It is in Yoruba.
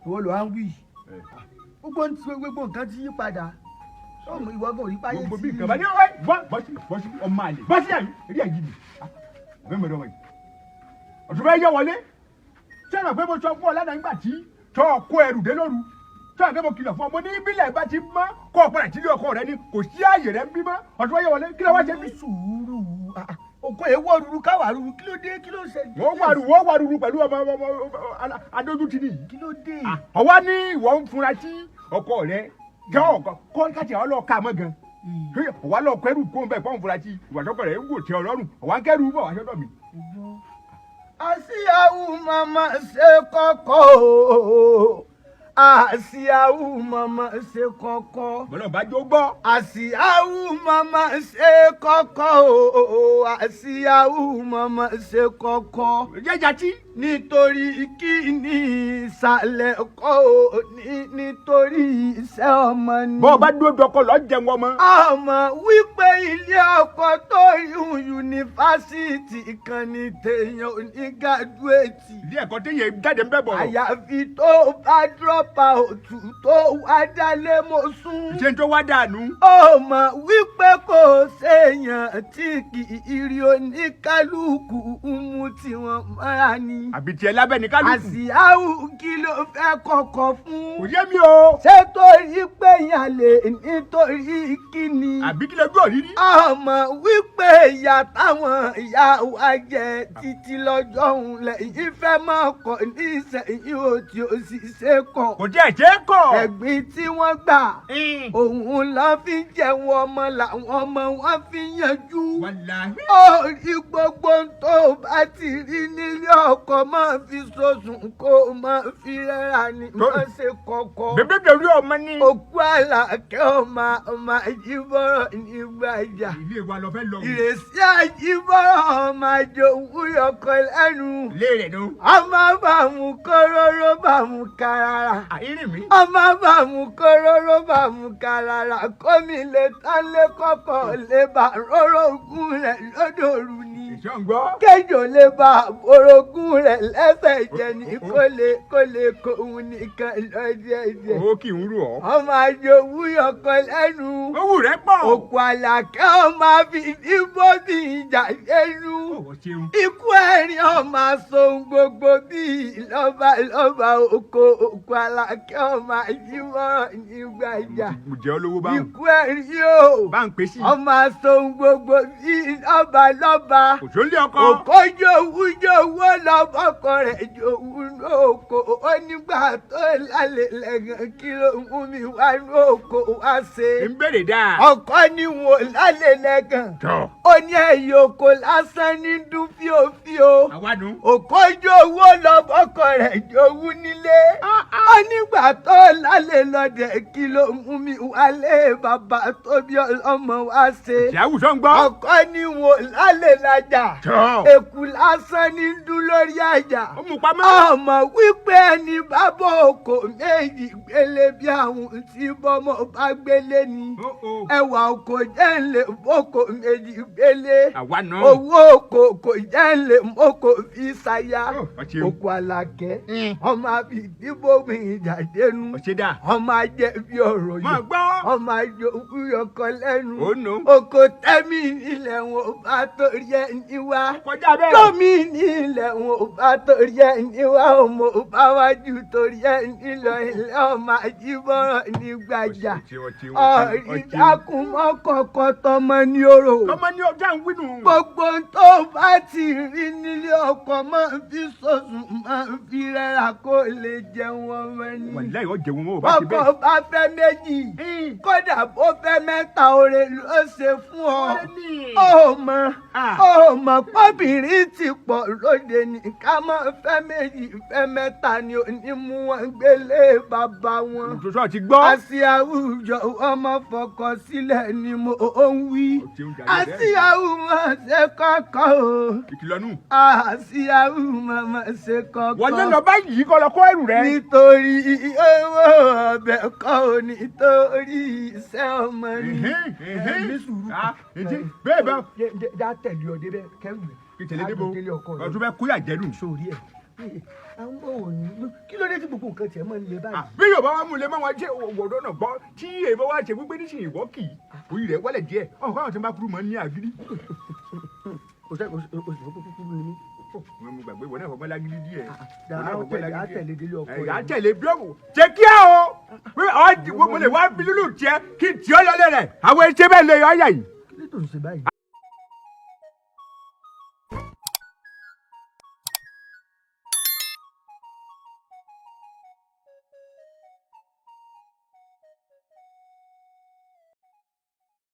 ìwọ ló wá ń wí gbogbo nǹkan ti yí padà ọmọ ìwọ gan orí páyé sí i. gbogbo bí nǹkan bá ní ọ̀rẹ́ bọ́sí ọmọ àlè bọ́sí àyè eré àyè mi bẹ́ẹ̀ mọ̀ dọ́wọ́ yìí ọ̀tún bẹ́ẹ̀ yẹ wọlé ṣé ẹ̀rọ pé mo sọ fún ọ lánàá nígbà tí tọ́ ọ kó ẹrù dé lóru tọ́ àgbẹ̀ mo kìlọ̀ fún ọ mo ní bílẹ̀ bá ti mọ́ kó o padà sílé ọkọ rẹ ni kò sí ààyè rẹ ń bí mọ́ ọ̀tún bẹ́ẹ̀ yẹ wọlé kí ló wá ṣe bí. sùúrù òkò èèwọ̀ ruru káwà ruru kí ló dé kí ló ṣe. wọ́n wà ruru pẹ̀lú ọmọ adójútì nìyí. kí ló dé. ọwọ́ ní ìwọ ń fura sí ọkọ rẹ kọ́ káàtì àwọn ọlọ́ọ̀ká mọ́ gan ọwọ́ lọ kẹrù kó ń bẹ̀ fọ́n fura sí ìwà tọkọ rẹ ń wò tẹ ọlọ́run ọwọ́ kẹrù bọ̀ wá sọ́dọ̀ mi. àṣìyàwó màmá ṣe kọ́kọ́ o àṣìyàwó màmá ṣe kọ́kọ́. bọ́lá bá jó gbọ́. àṣìyàwó màmá ṣe kọ́kọ́ o àṣìyàwó màmá ṣe kọ́kọ́. jẹ́jà tí. nítorí kí ni ìsàlẹ̀ kọ́ o nítorí iṣẹ́ ọmọ ni. bọ́ọ̀ bá dúró dọkọ lọ jẹun ọmọ. ọmọ wípé ilé ọkọ tó yún yunifásitì kan ní téèyàn onígàdúrẹ́tì. ilé ẹ̀kọ́ téèyàn jáde ń bẹ̀ bọ̀. àyàfi tó bá dọ́pà òtún tó wá dálé mọ́ sún. ṣé n tó wá dànù. ọmọ wípé kò séèyàn tí kì í rí oníkálukú mú tiwọn mọ́ra ni. àbí tiẹ̀ lábẹ́ ní kálukú. àṣìyáwó kí ló fẹ́ kọ̀kọ̀ fún. kò yé mi o. ṣé torí pé yàn lè nítorí kíni. àbí kí lójú òrírí. ọmọ wípé ìyá táwọn ìyá wa jẹ títí lọ́jọ́ òun lẹ́yìn fẹ́ máa kọ̀ ní ìsẹ̀yìn òtí òṣìṣẹ́ kọ̀. kò jẹ́ ẹ̀jẹ̀ kọ̀. ẹ̀gbin tí wọ́n gbà òun lọ fi jẹun ọmọ làwọn ọmọ wọn fi yanjú. wàláhì. orí gbogbo tó bá ti rí nílé ọkọ máa fi sọ̀sùn kó máa fi rẹ́ra ni máa ṣe kọ̀kọ́. bébí bẹ̀rù ọmọ ní. òkú àlàkẹ́ ọmọ àjíbọ̀rọ̀ nígbà ìjà. ilé wa lọ fẹ́ lọ. ìrèsí àjíbọ̀rọ̀ ọmọ àjòwú ọkọ lẹ́nu. ilé rẹ̀ ló. ọmọ bàmú kóróró bàmú karara. àyírí mi. ọmọ bàmú kóróró bàmú karara kómi lè tán lé kọ́kọ́ lè bá rórogún rẹ̀ lódòrú ni. ìṣàǹgbọ́. kéjò lè bá orogún rẹ̀ lẹ́sẹ̀ jẹ ní kó lè kóhun nìkan lọ́jẹ́jẹ́. ó kì í rú ọ. ọmọ àjòwú ọkọ lẹ́nu. owó rẹ̀ pọ̀. òkú àlàkẹ́ ọmọ àfìdíbò bí ìjà lẹ́nu. ikú ẹ̀rín ọmọ aṣohun gbogbo bíi lọ́ba òkú àlàkẹ́ ọmọ àjíwọ́rọ̀ nígbà ìjà. mo jẹ́ olówó báwọn. ikú ẹ̀rín yóò. bá ń pè sí. ọmọ aṣohun gbogbo bíi lọ́ba. òṣò ń lé ọkọ. òkò jòwú lọ́bọ̀kọ rẹ̀ jòwú lóko. ó nígbà tó lálẹ́ lẹ́gàn kí ló mú mi wá lóko wá ṣe. ń bèrè dáa. ọkọ ni wò lálẹ́ lẹ́gàn. ó ní ẹ̀yìn oko lásán ní dún fíofío. àwádùn. òkò jòwú lọ́bọ̀kọ rẹ̀ jòwú nílé. ó nígbà tó lálẹ́ lọ́dẹ̀ kí ló mú mi wálé bàbá tó bí ọlọ́mọ wá ṣe. ìyáwó ń gbọ́. ọkọ ni wò lálẹ́ lájà. èkú lásán ní dún lórí àjà. ó mú pamọ́. ọmọ wípé ẹni bábọ̀ oko méjì gbélé bí àwọn tí bọ́mọ bá gbélé ni. ẹwà oko jẹ́ ń lè mọ́kò méjì gbélé. àwa náà. owó oko kò jẹ́ ń lè mọ́kò fi ṣaya. oko àlàkẹ́ ọmọ àfìdíbò mi ìjàdénu. ọmọ ajẹ́ bí ọ̀rọ̀ yìí. ọmọ àjò òwúyọkọ lẹ́nu. oko tẹ́mi nílẹ̀ wọn bá torí ẹ̀ níwá. tómi nílẹ̀ wọn bá torí ẹ̀ níwá ọmọ bá wájú torí ẹ̀ nílọ ilé ọmọ àjíbọ̀rọ̀ nígbàjà. ọ̀rí dákun mọ́ kọ̀ọ̀kan tọmọ ní orò. tọmọ ní ọjà ń wínú. gbogbo tó bá ti rí nílé ọkọ máa ń fi sọ̀sùn máa ń fi rẹ́ra kó lè jẹun ọmọ ni. wàláhì ó jẹun wọn ò bá ti bẹ́ẹ̀. ọkọ bá fẹ́ méjì kódà bó fẹ́ mẹ́ta oore ló ṣe fún ọ. ó mọ̀ pọ́bìnrin ti pọ̀ lóde ní ká máa fẹ́ méjì fẹ́ mẹ́ta ni onímú wọn gbélé bàbá wọn. òṣòṣò ti gbọ́. àṣìá àwùjọ ọmọ fọkàn sílẹ̀ ni mo ń wí. àṣìá àwùjọ ṣe kọ́kọ́ o. ìkìlọ̀ nù. àṣìá àwùjọ ṣe kọ́kọ́. wọ́n lé lọ báyìí kọ́ lọ kó ẹrù rẹ. nítorí owó ọbẹ̀ kọ́ ò nítorí iṣẹ́ ọmọ ni. ní sùúrù. bẹ́ẹ̀ bá. já tẹ̀lé ọdẹ bẹ́ẹ̀ kẹ́rù rẹ̀. kí tẹ̀lé débò ọdún bẹ́ẹ̀ kóyà jẹ́rù. sórí ẹ̀ àwọn òní kí ló dé tí gbogbo nǹkan tiẹ̀ máa ń le báyìí. bí Yorùbá wa mú lé mọ́ wọn jẹ́ wọ̀dọ́ náà gbọ́ tí èèbó wa ṣe wípé nísìnyí wọ́ kì í orí rẹ̀ wọlé díẹ̀ ọ̀hún káwọn tí wọ́n bá kúrú mọ́ ní àgídí. òṣèlú kúkúrú ni mí. mo gbàgbé ìwọ náà fọmọ lágídí díẹ̀. àtẹ̀lé délé ọkọ rẹ̀. àtẹ̀lé bí ọkọ jẹ́ kí á o mo lè wá bí lúlù tiẹ̀ kí tí ó lọlé rẹ̀ àwọn ẹṣẹ́ bẹ́ẹ̀ lè yọ ọ́yà yìí. kí ló tó ń ṣe báyìí.